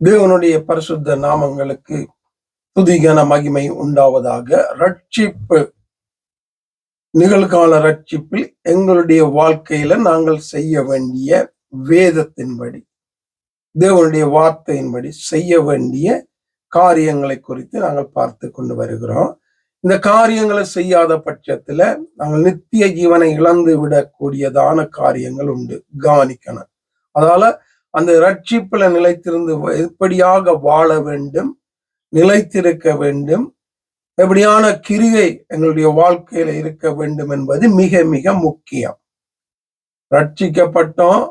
தேவனுடைய பரிசுத்த நாமங்களுக்கு துதிகன மகிமை உண்டாவதாக. ரட்சிப்பு, நிகழ்கால ரட்சிப்பில் எங்களுடைய வாழ்க்கையில நாங்கள் செய்ய வேண்டிய வேதத்தின்படி, தேவனுடைய வார்த்தையின்படி செய்ய வேண்டிய காரியங்களை குறித்து நாங்கள் பார்த்து கொண்டு வருகிறோம். இந்த காரியங்களை செய்யாத பட்சத்துல நாங்கள் நித்திய ஜீவனை இழந்து விடக்கூடியதான காரியங்கள் உண்டு, கவனிக்கணும். அதனால அந்த ரட்சிப்புல நிலைத்திருந்து எப்படியாக வாழ வேண்டும், நிலைத்திருக்க வேண்டும், எப்படியான கிரியை எங்களுடைய வாழ்க்கையில இருக்க வேண்டும் என்பது மிக மிக முக்கியம். ரட்சிக்கப்பட்டோம்,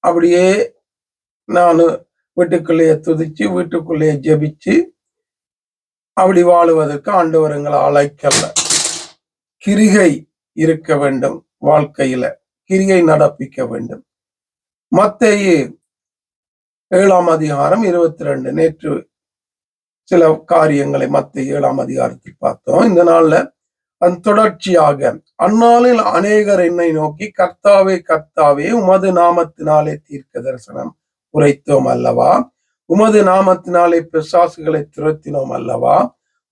அப்படியே நான் வீட்டுக்குள்ளேயே துதிச்சு வீட்டுக்குள்ளேயே ஜெபிச்சு அப்படி வாழுவதற்கு ஆண்டவர் எங்களை அழைக்கல. கிரிகை இருக்க வேண்டும், வாழ்க்கையில கிரிகை நடப்பிக்க வேண்டும். மத்தேயு 7ஆம் அதிகாரம் 22, நேற்று சில காரியங்களை மத்தேயு 7ஆம் அதிகாரத்தில் பார்த்தோம். இந்த நாள்ல அதன் தொடர்ச்சியாக, அந்நாளில் அநேகர் என்னை நோக்கி, கர்த்தாவே கர்த்தாவே, உமது நாமத்தினாலே தீர்க்க தரிசனம் உரைத்தோம் அல்லவா, உமது நாமத்தினாலே பிசாசுகளை துரத்தினோம் அல்லவா,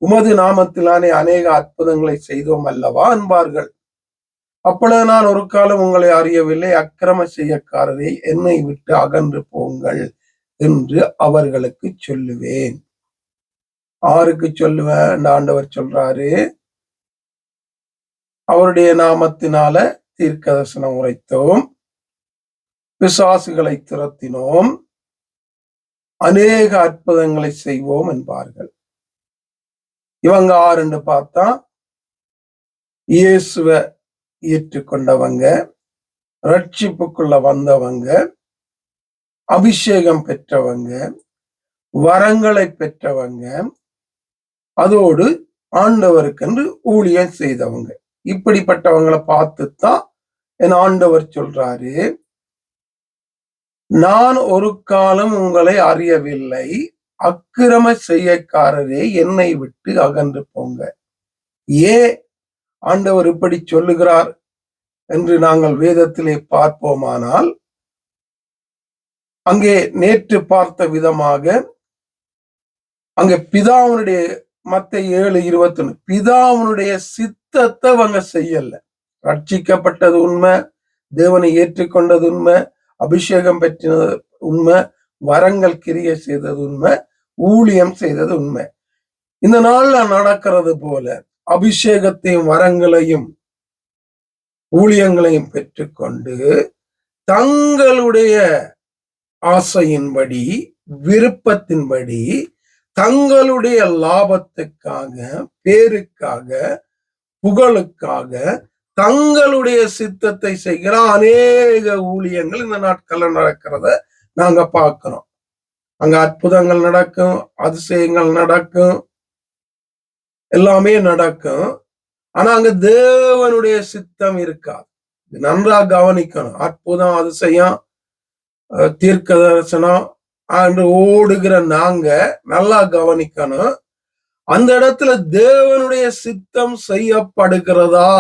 உமது நாமத்தினாலே அநேக அற்புதங்களை செய்தோம் அல்லவா என்பார்கள். அப்பொழுது நான் ஒரு காலம் உங்களை அறியவில்லை, அக்கிரம செய்யக்காரரை என்னை விட்டு அகன்று போங்கள் என்று அவர்களுக்கு சொல்லுவேன். ஆருக்கு சொல்லுவேன்? ஆண்டவர் சொல்றாரு, அவருடைய நாமத்தினால தீர்க்க தரிசனம் உரைத்தோம், பிசாசுகளை துரத்தினோம், அநேக அற்புதங்களை செய்வோம் என்பார்கள். இவங்க ஆறுன்னு பார்த்தா, இயேசுவை ஏற்றுக்கொண்டவங்க, ரட்சிப்புக்குள்ள வந்தவங்க, அபிஷேகம் பெற்றவங்க, வரங்களை பெற்றவங்க, அதோடு ஆண்டவருக்கென்று ஊழியம் செய்தவங்க. இப்படிப்பட்டவங்களை பார்த்துத்தான் என் ஆண்டவர் சொல்றாரு, நான் ஒரு காலம் உங்களை அறியவில்லை, அக்கிரம செய்யக்காரரே என்னை விட்டு அகன்று போங்க. ஏன் ஆண்டவர் இப்படி சொல்லுகிறார் என்று நாங்கள் வேதத்திலே பார்ப்போமானால், அங்கே நேற்று பார்த்த விதமாக, அங்கே பிதாவுனுடைய மத்தேயு 7:21, பிதாவுனுடைய சித்தத்தை அவங்க செய்யல. ரட்சிக்கப்பட்டது உண்மை, தேவனை ஏற்றுக்கொண்டது உண்மை, அபிஷேகம் பெற்றது உண்மை, வரங்கள் கிரியை செய்தது உண்மை, ஊழியம் செய்தது உண்மை. இந்த நாள்ல நடக்கிறது போல அபிஷேகத்தையும் வரங்களையும் ஊழியங்களையும் பெற்றுக்கொண்டு தங்களுடைய ஆசையின்படி, விருப்பத்தின்படி, தங்களுடைய லாபத்துக்காக, பேருக்காக, புகழுக்காக, தங்களுடைய சித்தத்தை செய்கிற அநேக ஊழியங்கள் இந்த நாட்கள்ல நடக்கிறத நாங்க பார்க்கிறோம். அங்க அற்புதங்கள் நடக்கும், அதிசயங்கள் நடக்கும், எல்லாமே நடக்கும். ஆனா அங்க தேவனுடைய சித்தம் இருக்காது. நன்றா கவனிக்கணும். அற்புதம், அதிசயம், தீர்க்க தரிசனம் என்று ஓடுகிற நாங்க நல்லா கவனிக்கணும். அந்த இடத்துல தேவனுடைய சித்தம் செய்யப்படுகிறதா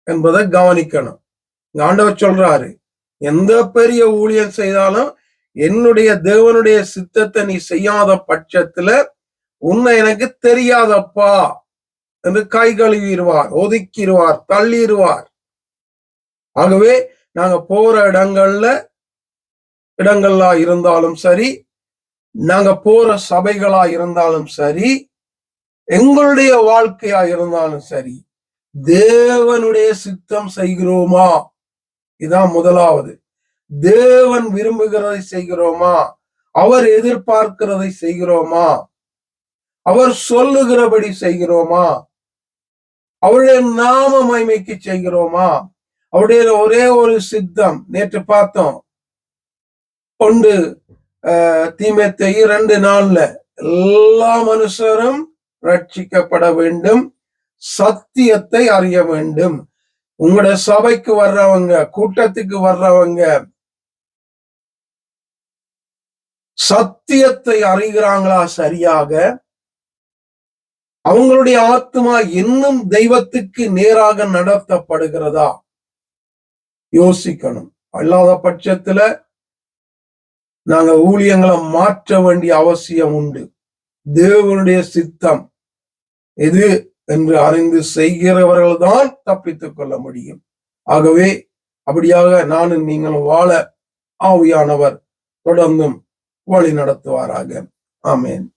என்பதை கவனிக்கணும். ஆண்டவர் சொல்றாரு, எந்த பெரிய ஊழியம் செய்தாலும் என்னுடைய தேவனுடைய சித்தத்தை நீ செய்யாத பட்சத்துல உன்னை எனக்கு தெரியாதப்பா என்று கை கழுவிடுவார், ஒதுக்கிடுவார், தள்ளிடுவார். ஆகவே நாங்க போற இடங்கள்லா இருந்தாலும் சரி, நாங்க போற சபைகளா இருந்தாலும் சரி, எங்களுடைய வாழ்க்கையா இருந்தாலும் சரி, தேவனுடைய சித்தம் செய்கிறோமா? இதான் முதலாவது. தேவன் விரும்புகிறதை செய்கிறோமா? அவர் எதிர்பார்க்கிறதை செய்கிறோமா? அவர் சொல்லுகிறபடி செய்கிறோமா? அவருடைய நாம மகிமைக்கு செய்கிறோமா? அவருடைய ஒரே ஒரு சித்தம் நேற்று பார்த்தோம். 1 தீமோத்தேயு 2:4, எல்லா மனுஷரும் ரட்சிக்கப்பட வேண்டும், சத்தியத்தை அறிய வேண்டும். உங்களுடைய சபைக்கு வர்றவங்க, கூட்டத்துக்கு வர்றவங்க சத்தியத்தை அறிகிறாங்களா? சரியாக அவங்களுடைய ஆத்மா இன்னும் தெய்வத்துக்கு நேராக நடத்தப்படுகிறதா? யோசிக்கணும். அல்லாத பட்சத்துல நாங்க ஊழியங்களை மாற்ற வேண்டிய அவசியம் உண்டு. தேவனுடைய சித்தம் எது என்று அறிந்து செய்கிறவர்கள் தான் தப்பித்துக் கொள்ள முடியும். ஆகவே அப்படியாக நானும் நீங்களும் வாழ ஆவியானவர் தொடர்ந்தும் வழி நடத்துவாராக. ஆமென்.